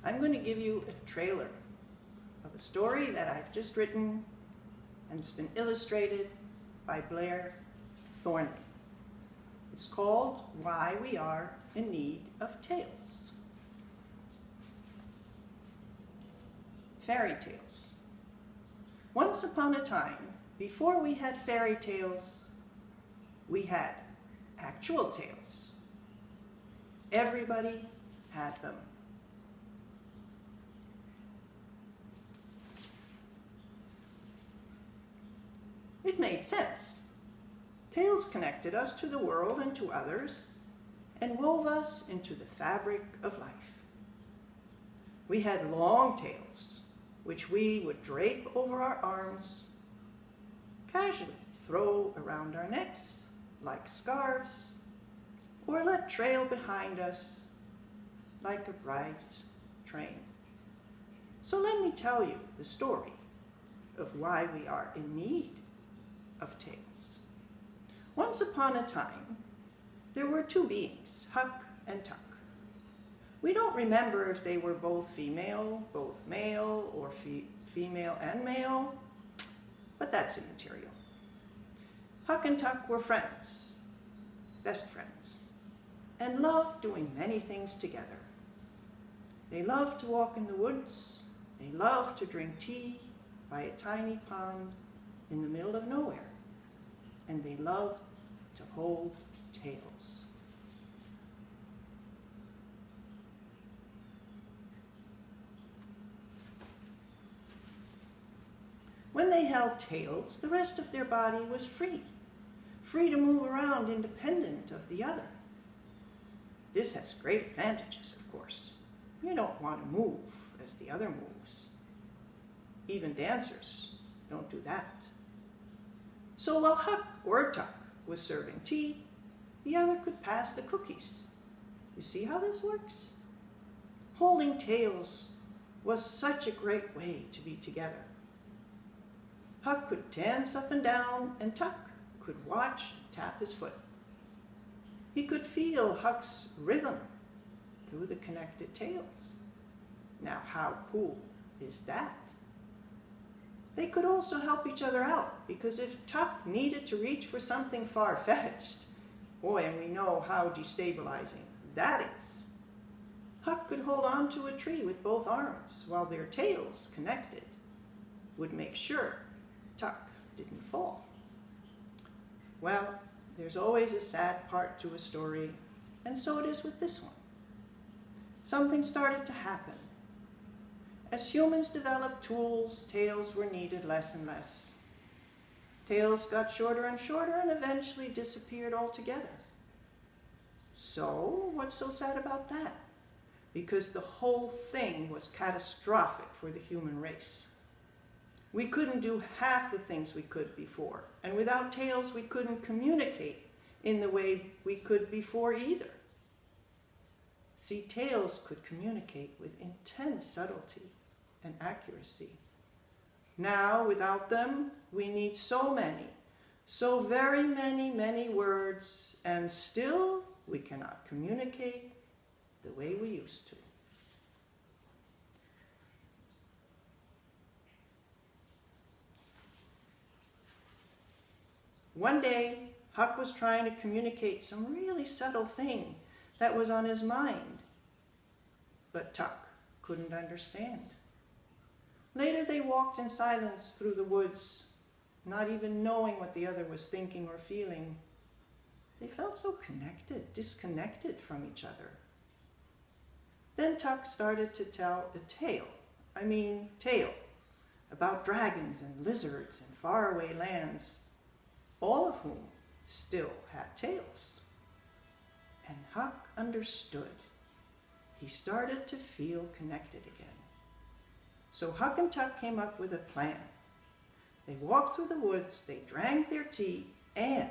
I'm going to give you a trailer of a story that I've just written, and it's been illustrated by Blair Thornley. It's called Why We Are in Need of Tales. Fairy tales. Once upon a time, before we had fairy tales, we had actual tales. Everybody had them. It made sense. Tales connected us to the world and to others, and wove us into the fabric of life. We had long tales, which we would drape over our arms, casually throw around our necks like scarves, or let trail behind us like a bride's train. So let me tell you the story of why we are in need of tales. Once upon a time, there were two beings, Huck and Tuck. We don't remember if they were both female, both male, or female and male, but that's immaterial. Huck and Tuck were friends, best friends, and loved doing many things together. They loved to walk in the woods. They loved to drink tea by a tiny pond in the middle of nowhere. And they loved to hold tales. When they held tales, the rest of their body was free to move around independent of the other. This has great advantages, of course. You don't want to move as the other moves. Even dancers don't do that. So while Huck or Tuck was serving tea, the other could pass the cookies. You see how this works? Holding tales was such a great way to be together. Huck could dance up and down, and Tuck could watch and tap his foot. He could feel Huck's rhythm through the connected tails. Now, how cool is that? They could also help each other out, because if Tuck needed to reach for something far-fetched, boy, and we know how destabilizing that is, Huck could hold on to a tree with both arms while their tails, connected, would make sure Tuck didn't fall. Well, there's always a sad part to a story, and so it is with this one. Something started to happen. As humans developed tools, tales were needed less and less. Tales got shorter and shorter and eventually disappeared altogether. So, what's so sad about that? Because the whole thing was catastrophic for the human race. We couldn't do half the things we could before, and without tales we couldn't communicate in the way we could before either. See, tales could communicate with intense subtlety and accuracy. Now, without them, we need so very many words, and still we cannot communicate the way we used to. One day, Huck was trying to communicate some really subtle thing that was on his mind, but Tuck couldn't understand. Later, they walked in silence through the woods, not even knowing what the other was thinking or feeling. They felt so disconnected from each other. Then Tuck started to tell a tale, about dragons and lizards in faraway lands, all of whom still had tails. And Huck understood. He started to feel connected again. So Huck and Tuck came up with a plan. They walked through the woods, they drank their tea, and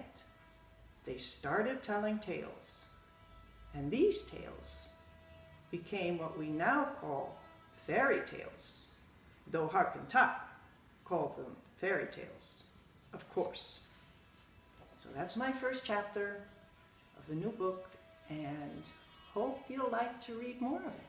they started telling tales. And these tales became what we now call fairy tales, though Huck and Tuck called them fairy tales, of course. So that's my first chapter of the new book, and hope you'll like to read more of it.